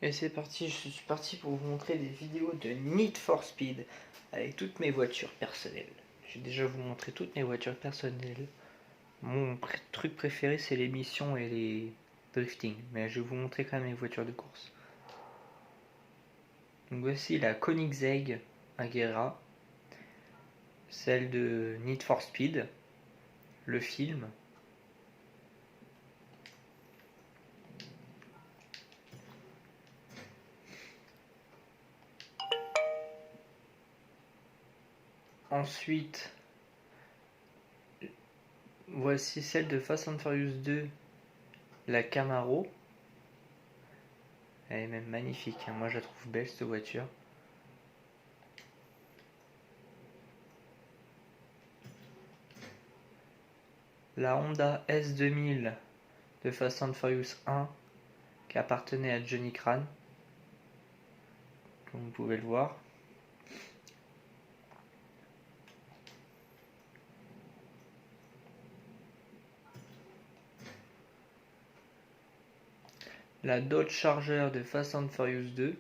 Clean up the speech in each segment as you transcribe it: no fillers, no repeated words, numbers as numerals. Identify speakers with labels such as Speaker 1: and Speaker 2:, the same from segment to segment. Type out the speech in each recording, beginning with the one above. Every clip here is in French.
Speaker 1: Et c'est parti, je suis parti pour vous montrer des vidéos de Need for Speed avec toutes mes voitures personnelles. J'ai déjà vous montré toutes mes voitures personnelles. Mon truc préféré c'est les missions et les drifting, mais je vais vous montrer quand même mes voitures de course. Donc voici la Koenigsegg Agera, celle de Need for Speed, le film. Ensuite, voici celle de Fast and Furious 2, la Camaro. Elle est même magnifique, hein. Moi je la trouve belle cette voiture. La Honda S2000 de Fast and Furious 1 qui appartenait à Johnny Cran, comme vous pouvez le voir. La Dodge Charger de Fast and Furious 2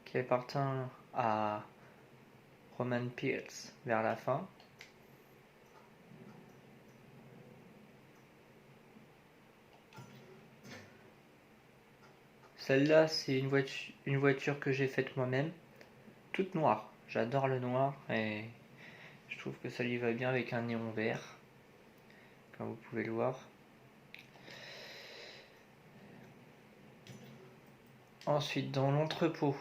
Speaker 1: qui appartient à Roman Pierce vers la fin. Celle-là, c'est une voiture que j'ai faite moi-même, toute noire. J'adore le noir et je trouve que ça lui va bien avec un néon vert, comme vous pouvez le voir. Ensuite, dans l'entrepôt,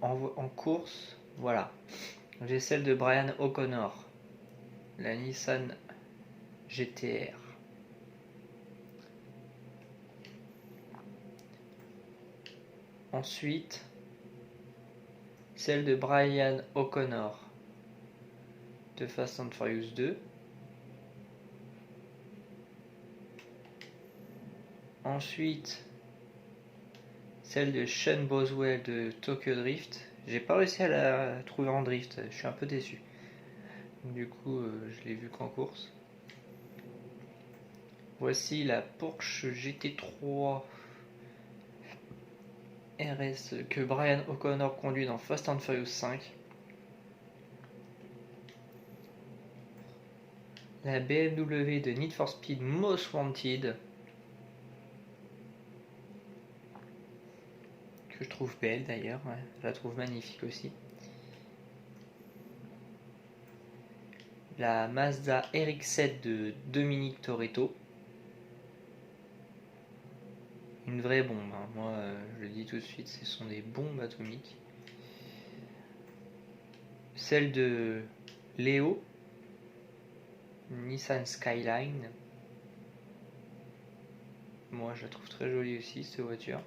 Speaker 1: en course, voilà, j'ai celle de Brian O'Connor, la Nissan GTR. Ensuite, celle de Brian O'Connor de Fast and Furious 2. Ensuite, celle de Sean Boswell de Tokyo Drift. J'ai pas réussi à la trouver en drift, je suis un peu déçu. Du coup, je l'ai vu qu'en course. Voici la Porsche GT3 RS que Brian O'Connor conduit dans Fast and Furious 5. La BMW de Need for Speed Most Wanted, que je trouve belle d'ailleurs, ouais, je la trouve magnifique aussi. La Mazda RX-7 de Dominique Toretto, une vraie bombe, hein. Moi je le dis tout de suite, ce sont des bombes atomiques. Celle de Léo, Nissan Skyline, moi je la trouve très jolie aussi cette voiture.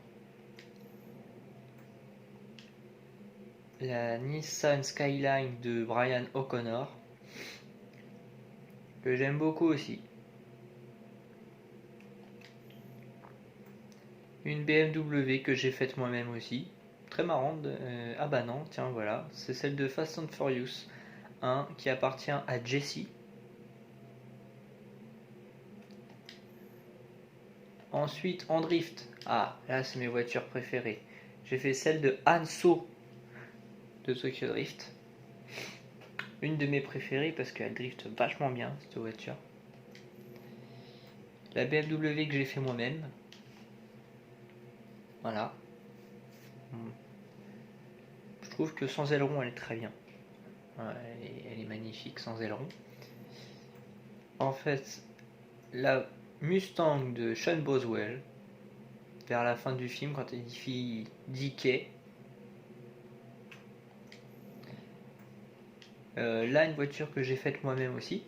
Speaker 1: La Nissan Skyline de Brian O'Connor, que j'aime beaucoup aussi. Une BMW que j'ai faite moi-même aussi, très marrante. Ah bah non, tiens voilà, c'est celle de Fast and Furious 1 qui appartient à Jesse. Ensuite en drift, ah là c'est mes voitures préférées, j'ai fait celle de Hanso de Tokyo Drift, une de mes préférées parce qu'elle drift vachement bien cette voiture. La BMW que j'ai fait moi-même, voilà. Je trouve que sans aileron elle est très bien, elle est magnifique sans aileron. En fait, la Mustang de Sean Boswell vers la fin du film quand il dit DK. Là, une voiture que j'ai faite moi-même aussi.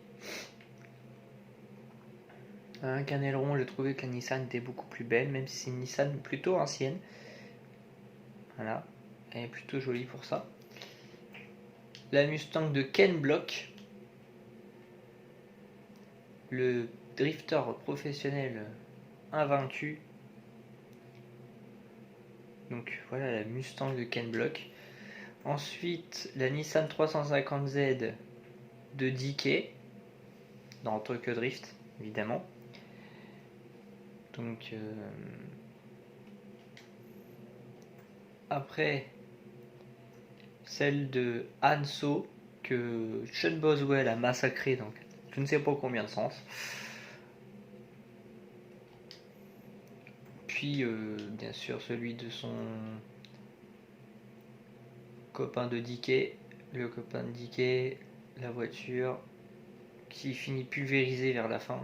Speaker 1: Un aileron, j'ai trouvé que la Nissan était beaucoup plus belle, même si c'est une Nissan plutôt ancienne. Voilà, elle est plutôt jolie pour ça. La Mustang de Ken Block, le drifter professionnel invaincu. Donc voilà la Mustang de Ken Block. Ensuite, la Nissan 350Z de DK dans Tokyo Drift, évidemment. Donc après celle de Hanso que Sean Boswell a massacré donc je ne sais pas combien de sens. Puis bien sûr celui de son copain de Dickey, le copain de Dickey, la voiture qui finit pulvérisée vers la fin.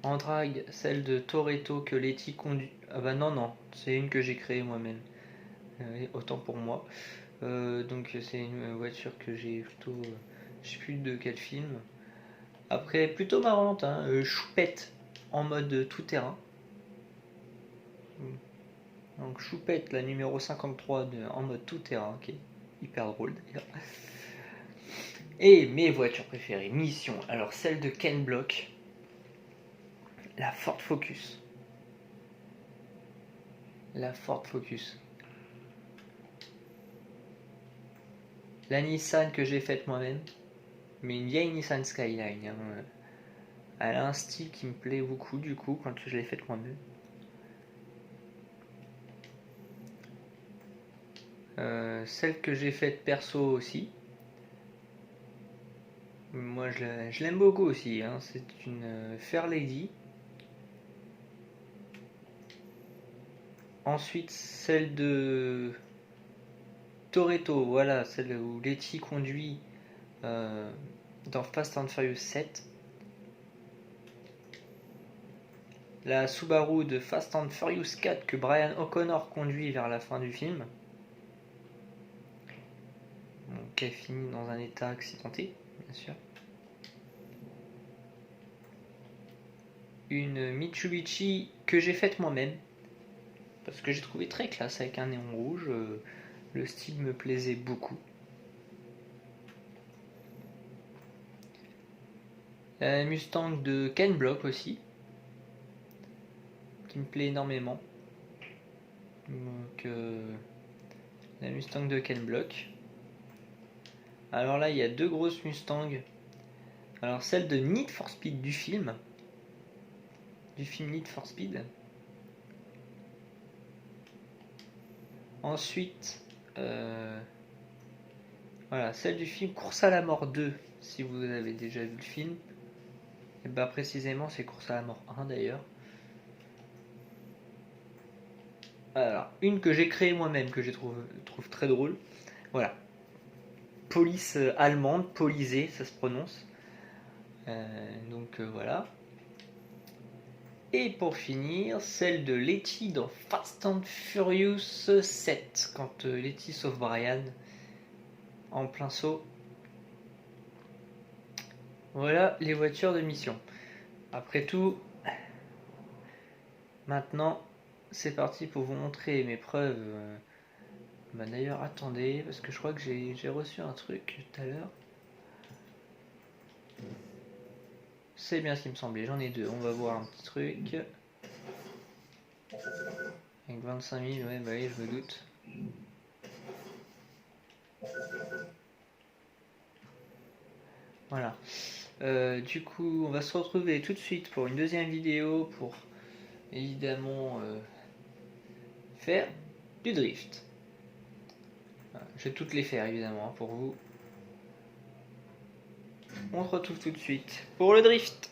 Speaker 1: En drague, celle de Toretto que Letty conduit. Ah bah non, c'est une que j'ai créée moi-même. Autant pour moi. Donc c'est une voiture que j'ai plutôt. Je sais plus de quel film. Après, plutôt marrante, hein, Choupette en mode tout terrain. Donc Choupette, la numéro 53 en mode tout terrain, qui est hyper drôle d'ailleurs. Et mes voitures préférées, mission. Alors celle de Ken Block, la Ford Focus. La Ford Focus. La Nissan que j'ai faite moi-même, mais une vieille Nissan Skyline. Hein. Elle a un style qui me plaît beaucoup du coup quand je l'ai faite moi-même. Celle que j'ai faite perso aussi. Moi je l'aime beaucoup aussi. Hein. C'est une Fairlady. Ensuite celle de Toretto, voilà, celle où Letty conduit dans Fast and Furious 7. La Subaru de Fast and Furious 4 que Brian O'Connor conduit vers la fin du film. Donc elle finit dans un état accidenté, bien sûr. Une Mitsubishi que j'ai faite moi-même. Parce que j'ai trouvé très classe avec un néon rouge. Le style me plaisait beaucoup. La Mustang de Ken Block aussi. Qui me plaît énormément. Donc la Mustang de Ken Block. Alors là il y a deux grosses Mustangs. Alors celle de Need for Speed du film Need for Speed. Ensuite voilà, celle du film Course à la mort 2, si vous avez déjà vu le film. Et bah précisément c'est Course à la mort 1 d'ailleurs. Alors, une que j'ai créée moi-même, que je trouve très drôle. Voilà. Police allemande, Polisée, ça se prononce. Donc voilà. Et pour finir, celle de Letty dans Fast and Furious 7, quand Letty sauve Brian en plein saut. Voilà les voitures de mission. Après tout, maintenant, c'est parti pour vous montrer mes preuves. Bah d'ailleurs, attendez, parce que je crois que j'ai reçu un truc tout à l'heure. C'est bien ce qui me semblait, j'en ai deux. On va voir un petit truc. Avec 25 000, ouais, bah oui, je me doute. Voilà. Du coup, on va se retrouver tout de suite pour une deuxième vidéo pour évidemment faire du drift. Voilà. Je vais toutes les faire évidemment pour vous. On se retrouve tout de suite pour le drift.